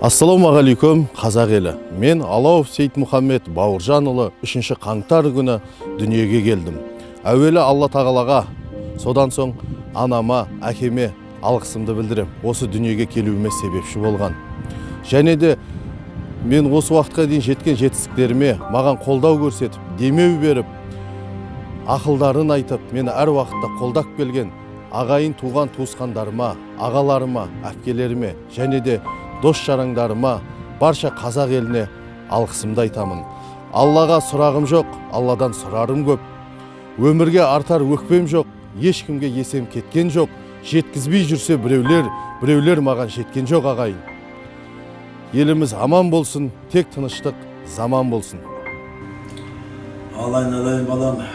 Ассалаумағалейкум, қазақ елі. Мен Алауов Сейтмұхаммед Бауыржанұлы 3 қаңтар күні дүниеге келдім. Әуелі Алла тағалаға, содан соң анама, әкеме алғысымды білдірем. Осы дүниеге келуіме себепші болған. Және де мен осы уақытқа дейін жеткен жетістіктеріме маған қолдау көрсетіп, демеу беріп, ақылдарын айтып, мені әр уақытта қолдап келген ағайын туған туысқандарыма, ағаларыма, әпкелеріме және де дос жарандарыма, барша қазақ еліне алғысымды айтамын. Аллаға сұрағым жоқ, Алладан сұрарым көп. Өмірге артар өкпем жоқ, ешкімге есем кеткен жоқ. Жеткізбей жүрсе біреулер маған жеткен жоқ ағайын. Еліміз аман болсын, тек тыныштық заман болсын. Алайын балам,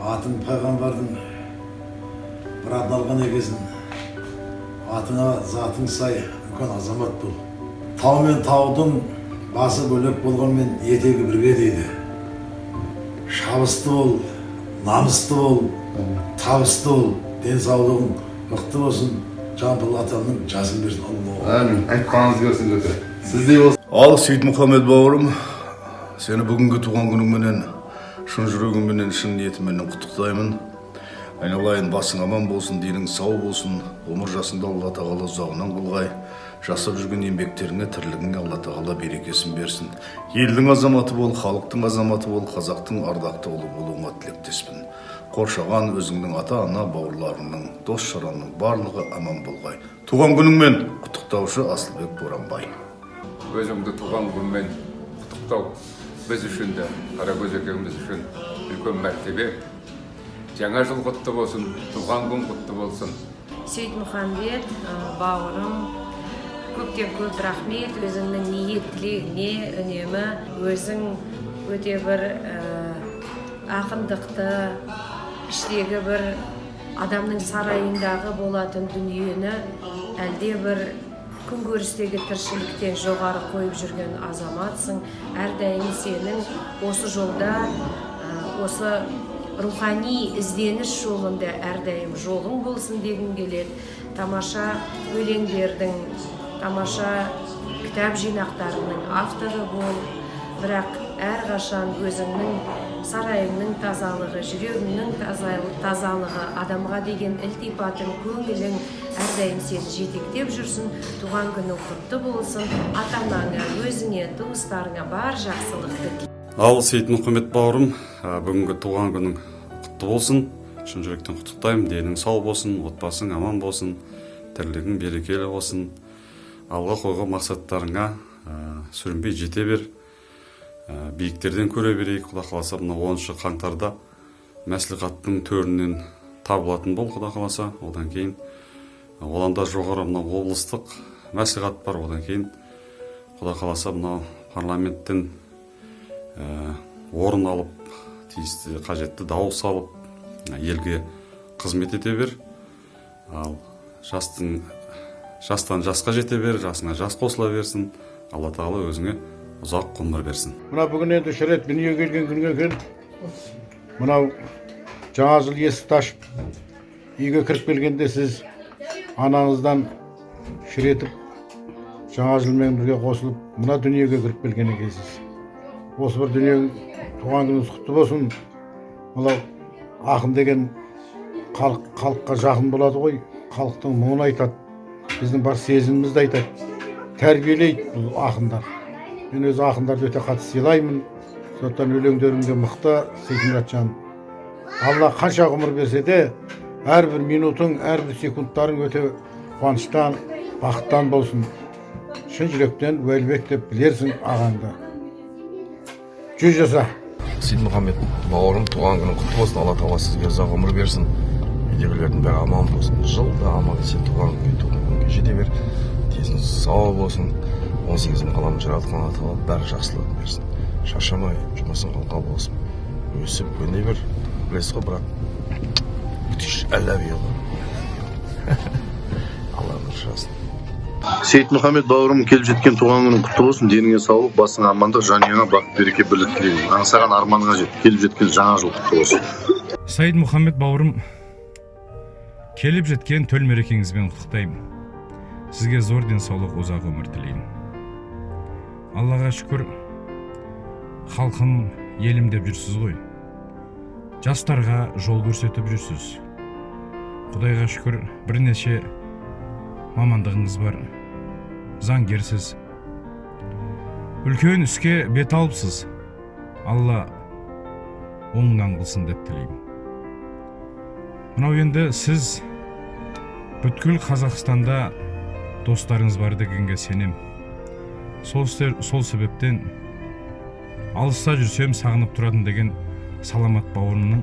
атың пайғамбардың бір адалған екесін. Атыңа затың сай, үлкен азамат бол. Тау мен таудың басы бөлек болғанмен етегі бірге дейді. Шабысты бол, намысты бол, табысты бол, денсаулығың мықты болсын. Жамбыл атамның жасын берсін. Әмін, айтқаныңыз көрсін көте. Сіздей болсын. Ал Сейтмұхаммед бауырым, сені бүгінгі туған күніңменен, шын жүрегімменен, шын ниетімменен құттықтаймын. Айналайын, басың аман болсын, денің сау болсын, өмір жасында Алла тағала ұзағынан қылғай, жасап жүрген еңбектеріңе, тірлігіңе Алла тағала берекесін берсін. Елдің азаматы бол, халықтың азаматы бол, қазақтың ардақты ұлы болуыңа тілектеспін. Қоршаған өзіңнің ата-ана бауырларыңның, дос жаранның барлығы аман болғай. Туған күніңмен құттықтаушы Асылбек Боранбай. Өзіңді туған күнмен құттықтау біз үшін де, Қаракөз екеуміз үшін үлкен мәртебе. Жаңа жыл құтты болсын, туған күн құтты болсын. Сейтмұхаммед бауырым, көптен көп рахмет өзіңнің ниет тілегіне, үнемі өзің өте бір ақындықты, іштегі бір адамның сарайындағы болатын дүниені әлде бір күнкөрістегі тіршіліктен жоғары қойып жүрген азаматсың. Әрдайым сенің осы жолда, осы рухани ізденіс жолында әрдайым жолың болсын дегім келеді. Тамаша өлеңдердің, тамаша кітап жинақтарының авторы бол. Бірақ әрқашан өзіңнің сарайыңның тазалығы, жүрегіңнің тазалығы, адамға деген ілтипатың, көңілің әрдайым сені жетектеп жүрсін. Туған күнің құтты болсын. Ата-анаңа, өзіңе, туыстарыңа бар жақсылықты. Ал Сейтмұхаммед бауырым, бүгінгі туған күнің құтты болсын. Шын жүректен құттықтаймын. Денің сау болсын, отбасың аман болсын, тірлігің берекелі болсын. Алға қойған мақсаттарыңа сүрінбей жете бер. Биіктерден көре берейік. Құда қаласа, мына 10 қаңтарда мәслихаттың төрінен табылатын бол, құда қаласа. Одан кейін оланда жоғары мына облыстық мәслихат бар. Одан кейін құда қаласа, мына парламенттен орын алып, тиісті қажетті дауыс алып, елге қызмет ете бер. Ал жастан жасқа жете бер, жасыңа жас қосыла берсін. Алла тағала өзіңе ұзақ ғұмыр берсін. Мына бүгін енді үш рет дүниеге келген күнге екен. Мынау жаңа жыл есікті ашып, үйге кіріп келгенде сіз анаңыздан шіретіп, жаңа жылмен бірге қосылып, мына дүниеге кіріп келген екенсіз. Осы бір дүние туған күніңіз құтты болсын. Мынау ақын деген халыққа жақын болады ғой, халықтың мұңын айтады, біздің бар сезімімізді айтады, тәрбиелейді бұл ақындар. Мен өз ақындарды өте қатты сыйлаймын. Сондықтан өлеңдеріңде мықты, Сейтмұратжан. Алла қанша ғұмыр берсе де, әрбір минутың, әрбір секундтарың өте қуаныштан, бақыттан болсын. Шын жүректен уәлбек деп білерсің ағаңды. Жүз жаса. Сейтмұхаммед бауырым, туған күнің құтты болсын. Алла тағала сізге ұзақ ғұмыр берсін. Үйдегілердің бәрі аман болсын. Жылда аман сен туған күнге жете бер. Тезің сау болсын. 18-ін қаламын жаратқан Алла тағала бәрі жақсылығын берсін. Шаршамай, жұмысың қалқа болсын. Өсіп, өне бер. Білесіз ғой, бірақ күтіш әлләбей Алла нұршасын. Сейтмұхаммед бауырым, келіп жеткен туған күнің құтты болсын, деніңе саулық, басыңа амандық, жанұяңа бақыт, береке, бірлік тілеймін. Аңсаған арманыңа жет, келіп жеткен жаңа жыл құтты болсын. Сейтмұхаммед бауырым, келіп жеткен төл мерекеңізбен құттықтаймын. сізге зор денсаулық, ұзақ өмір тілеймін. Аллаға шүкір, халқым, елім деп жүрсіз ғой. Жастарға жол көрсетіп жүрсіз. Құдайға шүкір, бірнеше мамандығыңыз бар. Заңгерсіз. Үлкен іске бет алыпсыз. Алла оңынан қылсын деп тілеймін. Мынау енді сіз бүткіл Қазақстанда достарыңыз бар дегенге сенем. Сол себептен алыста жүрсем сағынып тұратын деген Саламат бауырымның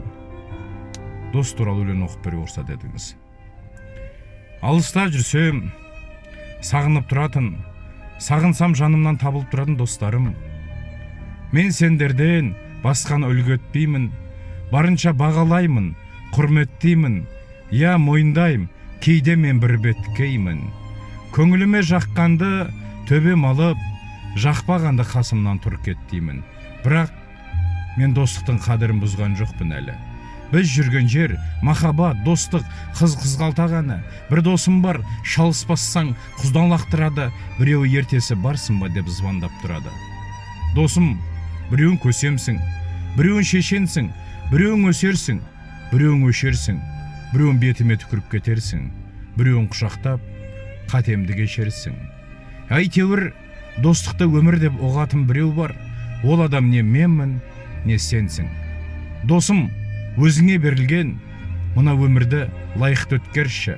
дос туралы өлең оқып бере орса дедіңіз. Алыста жүрсем сағынып тұратын, сағынсам жанымнан табылып тұратын достарым. Мен сендерден басқаны үлгі етпеймін, барынша бағалаймын, құрметтеймін, я мойындайым, кейде мен бір беткеймін. Көңіліме жаққанды төбем алып, жақпағанды қасымнан тұр кеттеймін. Бірақ мен достықтың қадірін бұзған жоқпын әлі. Біз жүрген жер махаббат, достық, қызғалтағаны. Бір досым бар, шалыспассаң құздан лақтырады, біреуі ертесі барсың ба деп звондап тұрады. Досым, біреуін көсемсің, біреуін шешенсің, біреуін өсерсің, біреуін өшерсің, біреуін бетіме түкіріп кетерсің, біреуін құшақтап қатемді кешерсің. Әйтеуір достықты өмір деп ұғатын біреу бар. Ол адам не менмін, не сенсің. Досым, өзіңе берілген мына өмірді лайықты өткерші.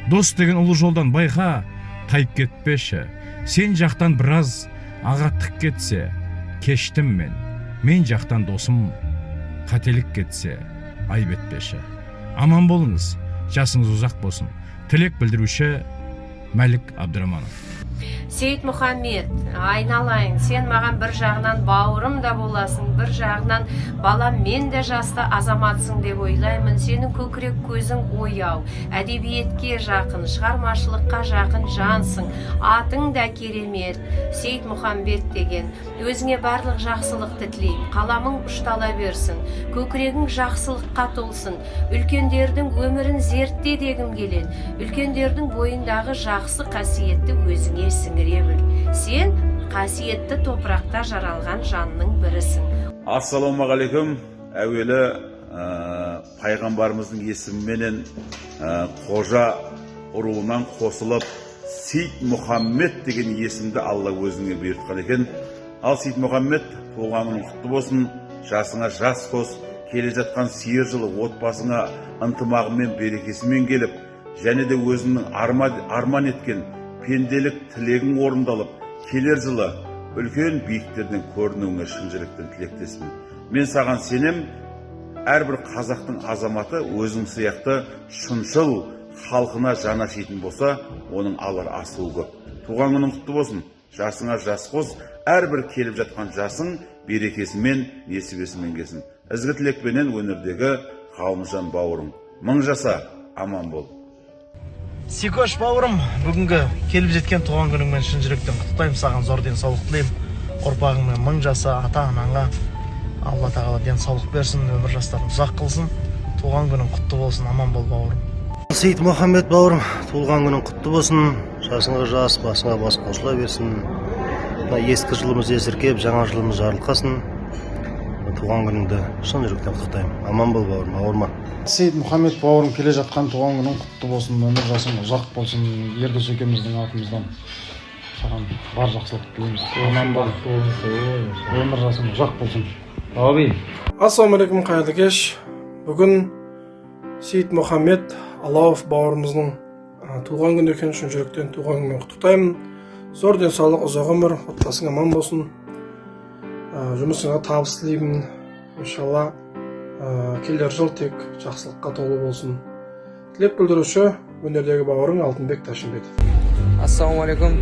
Дос деген ұлы жолдан байға тайып кетпеші. Сен жақтан біраз ағаттық кетсе, кештім мен. Мен жақтан досым қателік кетсе, айып етпеші. Аман болыңыз, жасыңыз ұзақ болсын. Тілек білдіруші Мәлік Абдыраманов. Сейт Мұхаммед, айналайын, сен маған бір жағынан бауырым да боласың, бір жағынан балам мен де жасты азаматсың деп ойлаймын. Сенің көкірек көзің ояу, әдебиетке жақын, шығармашылыққа жақын жансың. Атың да керемет, Сейт Мұхаммед деген. Өзіңе барлық жақсылықты тілеймін, қаламың ұштала берсін, көкірегің жақсылыққа толсын. Үлкендердің өмірін зертте дегім келеді. Үлкендердің бойындағы жақсы қасиетті өзіңе сіңіре біл. Сен қасиетті топырақта жаралған жанның бірісің. Ассалаумағалейкум. Әуелі пайғамбарымыздың есіміменен қожа ұруынан қосылып Сейт Мұхаммед деген есімді Алла өзіңе бұйыртқан екен. Ал Сейт Мұхаммед, туғаның құтты болсын, жасыңа жас қос, келе жатқан сиыр жылы отбасыңа ынтымағымен берекесімен келіп, және де өзіңнің арман еткен пенделік тілегің орындалып, келер жылы үлкен биіктерден көрінуіңе шын жүректен тілектеспін. Мен саған сенем, әрбір қазақтың азаматы өзің сияқты шыншыл халқына жаны ашитын болса, оның алар асуы көп. Туған күнің құтты болсын, жасыңа жас қос, әрбір келіп жатқан жасың берекесімен, несібесімен келсін. Ізгі тілекпенен өнердегі Ғалымжан бауырым. Мың жаса, аман бол. Сикош бауырым, бүгінгі келіп жеткен туған күніңмен шын жүректен құттықтаймын, саған зор денсаулық тілеймін. Ұрпағыңмен мың жаса, ата-анаңа Алла тағала денсаулық берсін, өмір жастарын ұзақ қылсын. Туған күнің құтты болсын, аман бол бауырым. Сейт Мұхаммед бауырым, туған күнің құтты болсын, жасыңа жас, басыңа бас қосыла берсін. Ескі жылымыз есіркеп, жаңа жылымыз жарылқасын. Туған күніңді шын жүректен құттықтаймын. Аман бол бауырым, ауырма. Сейт Мұхаммед бауырым, келе жатқан туған күнің құтты болсын, өмір жасың ұзақ болсын. Ердос екеуміздің атымыздан саған бар жақсылық тілейміз. Аман бол, өмір жасың ұзақ болсын. Амин. Ассалаумағалейкум, қайырлы кеш. Бүгін Сейт Мұхаммед Алауов бауырымыздың туған күні екен, шын жүректен туған күнімен құттықтаймын. Зор денсаулық, ұзақ өмір, отбасың аман болсын. Жұмысыңа табыс тілеймін. Иншалла келер жыл тек жақсылыққа толы болсын. Тілек білдіруші өнердегі бауырың Алтынбек Ташынбетов. Ассалаумағалейкум.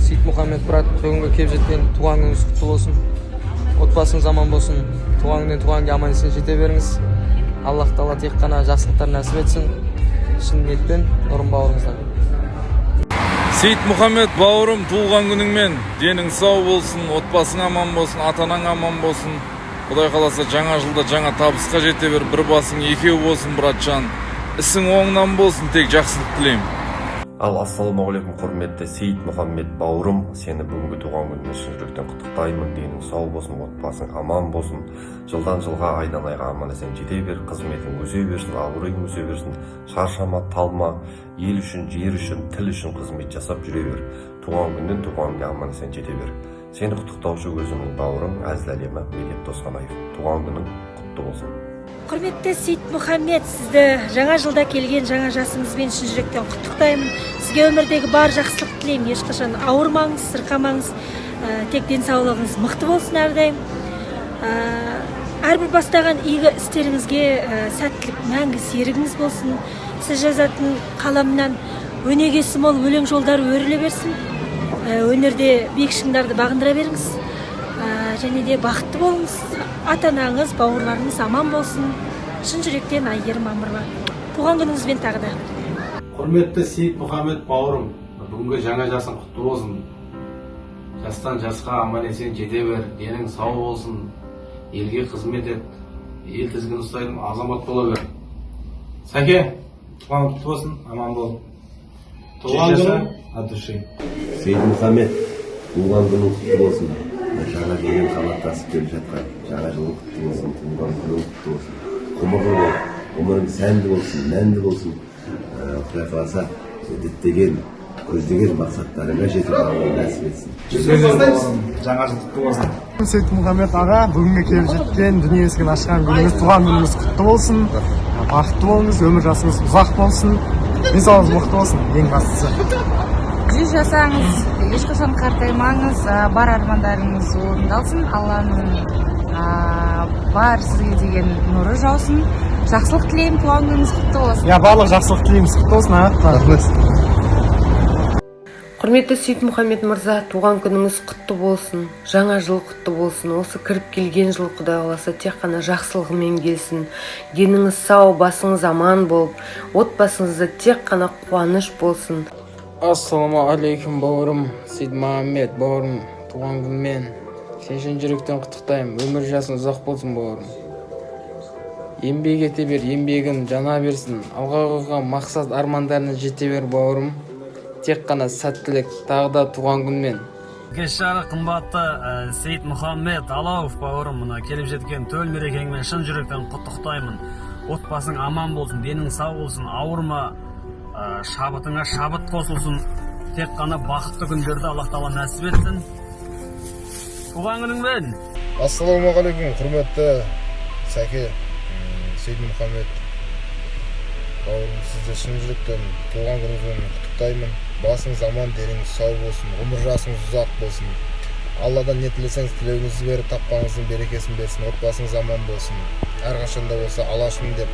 Сейт Мұхаммед брат, бүгінгі келіп жеткен туған күніңіз құтты болсын. Отбасыңыз аман болсын. Туған күннен туған күнге аман есен жете беріңіз. Аллах тағала тек қана жақсылықтар нәсіп етсін. Шын ниетпен Нұрым бауырыңыздан. Сейт Мұхаммед бауырым, туған күніңмен денің сау болсын, отбасың аман болсын, атанаң аман болсын. Құдай қаласа жаңа жылда жаңа табысқа жете бер, бір басың екеу болсын, братжан. Ісің оңнан болсын, тек жақсылық тілеймін. Ал ассалаумағалейкум құрметті Сейіт Мұхаммед бауырым, сені бүгінгі туған күніңмен шын жүректен құттықтаймын. Денің сау болсын, отбасың аман болсын. Жылдан жылға, айдан айға аман есен жете бер, қызметің өсе берсін, абыройың өсе берсін. Шаршама, талма, ел үшін, жер үшін, тіл үшін қызмет жасап жүре бер. Туған күннен туған күнге аман есен жете бер. Сені құттықтаушы өзімнің бауырым Әзіл Әлема Медет Досқанаев. Туған күнің құтты болсын. Құрметті Сейіт Мұхаммед, сізді жаңа жылда келген жаңа жасыңызбен шын жүректен құттықтаймын. Сізге өмірдегі бар жақсылық тілеймін. Ешқашан ауырмаңыз, сырқамаңыз, тек денсаулығыңыз мықты болсын әрдайым. Әрбір бастаған игі істеріңізге сәттілік, мәңгі серігіңіз болсын. Сіз жазатын қаламнан өнегесі мол өлең жолдары өріле берсін. Өнерде биік шыңдарды бағындыра беріңіз. Және де бақытты болыңыз. Ата-анаңыз, бауырларыңыз аман болсын. Шын жүректен Айгерім Мамырова. Туған күніңізбен тағы да. Құрметті Сейіт Мұхаммед бауырым, бүгінгі жаңа жасың құтты болсын. Жастан жасқа аман есен жете бер, денің сау болсын. Елге қызмет ет, ел тізгін ұстайтын азамат бола бер. Сәке, туған құтты болсын, аман бол. Туған күнің от души. Сейіт Мұхаммед, туған күнің құтты болсын. Жаңа жылмен қанаттасып келіп жатқан жаңа жылың құтты болсын, туған күнің құтты болсын. Ғұмырлы бол, ғұмырың сәнді болсын, мәнді болсын. Құдай қаласа діттеген, көздеген мақсаттарыңа жетіп алуға нәсіп етсін. Жаңа жыл құтты болсын. Сейіт Мұхаммед аға, бүгінгі келіп жеткен дүние есігін ашқан күніңіз, туған күніңіз құтты болсын. Бақытты болыңыз, өмір жасыңыз ұзақ болсын. Денсаулығыңыз мықты болсын, ең бастысы. Жүз жасаңыз, ешқашан қартаймаңыз, бар армандарыңыз орындалсын, Алланың бар сізге деген нұры жаусын. Жақсылық тілеймін, туған күніңіз құтты болсын. Барлық жақсылық тілейміз, құтты болсын. Құрметті Сейіт Мұхаммед мырза, туған күніңіз құтты болсын, жаңа жыл құтты болсын. Осы кіріп келген жыл Құдай қаласа тек қана жақсылығымен келсін. Деніңіз сау, басыңыз аман болып, отбасыңызда тек қана қуаныш болсын. Ассалаумағалейкум бауырым, Сейіт Мұхаммед бауырым, туған күнмен сен шын жүректен құттықтаймын. Өмір жасың ұзақ болсын бауырым. Еңбек ете бер, еңбегін жана берсін. Алға қойған мақсат армандарына жете бер бауырым. Тек қана сәттілік, тағы да туған күнмен. Кешары қымбатты Сейіт Мұхаммед Алауов бауырым, мына келіп жеткен төл мерекеңмен шын жүректен құттықтаймын. Отбасың аман болсын, денің сау болсын, ауырма, шабытыңа шабыт қосылсын. Тек қана бақытты күндерді Аллах Тағала нәсіп етсін. Туған күніңмен. Ассалаумағалейкум, құрметті Сәке, Сейіт Мұхаммед бауырым, сізді шын жүректен туған күніңізбен құттықтаймын. Басыңыз аман, деніңіз сау болсын, ғұмыр жасыңыз ұзақ болсын. Алладан не тілесеңіз тілеуіңізді беріп, тапқаныңыздың берекесін берсін, отбасыңыз аман болсын. Әрқашанда болса алашым деп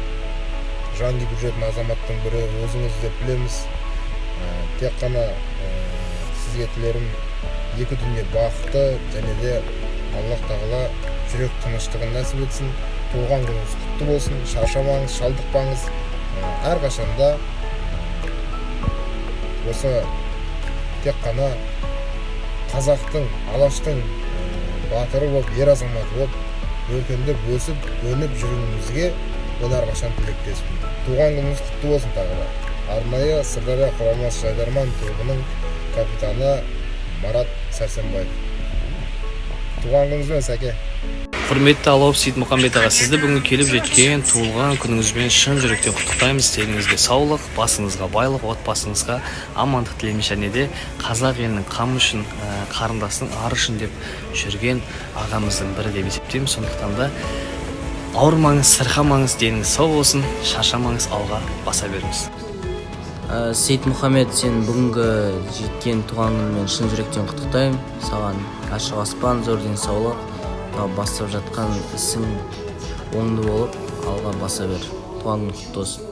жан күйіп жүретін азаматтың бірі өзіңіз деп білеміз. Тек қана сізге тілерім екі дүние бақытты, және де Аллах Тағала жүрек тыныштығын нәсіп етсін. Туған күніңіз құтты болсын, шаршамаңыз, шалдықпаңыз. Әрқашанда осы тек қана қазақтың, алаштың батыры болып, ер азаматы болып, өркендеп, өсіп, өніп жүруіңізге мен әрқашан тілектеспін. Туған күніңіз құтты болсын тағы да. Арнайы Сырдария құрамасы Жайдарман тобының капитаны Марат Сәрсенбаев. Туған күніңізбен, Сәке. Құрметті Алауов Сейіт Мұхаммед аға, сізді бүгінгі келіп жеткен туылған күніңізбен шын жүректен құттықтаймыз. Деніңізге саулық, басыңызға байлық, отбасыңызға амандық тілеймін. Және де қазақ елінің қамы үшін, қарындасының ары үшін деп жүрген ағамыздың бірі деп есептеймін. Сондықтан да ауырмаңыз, сырқамаңыз, деніңіз сау болсын, шаршамаңыз, алға баса беріңіз. Сейіт Мұхаммед, сен бүгінгі жеткен туған күніңмен шын жүректен құттықтаймын. Саған ашық аспан, зор денсаулық, бастап жатқан ісің оңды болып, алға баса бер. Туған күн құтты болсын.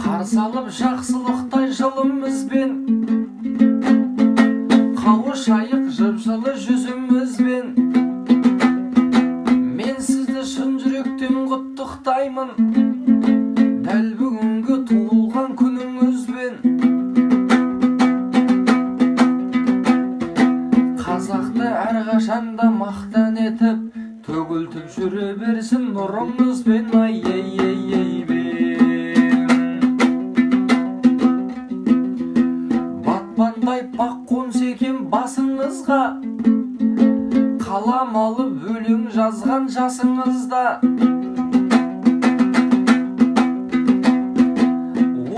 Қарсы алып жақсылықтай жылымызбен, қауышайық жып-жылы жүзімізбен. Мен сізді шын жүректен құттықтаймын, дәл бүгінгі туылған күніңізбен. жанда мақтан етіп төгілтіп жүре берсін нұрыңызбен ай батпандай бақ қонса екен басыңызға қалам алып өлең жазған жасыңызда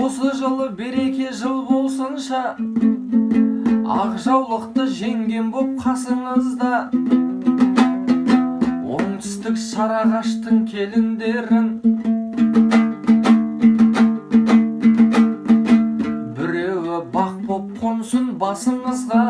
осы жылы береке жыл болсынша ақ жаулықты жеңген боп қасыңызда оңтүстік сарағаштың келіндерін біреуі бақ боп қонсын басыңызға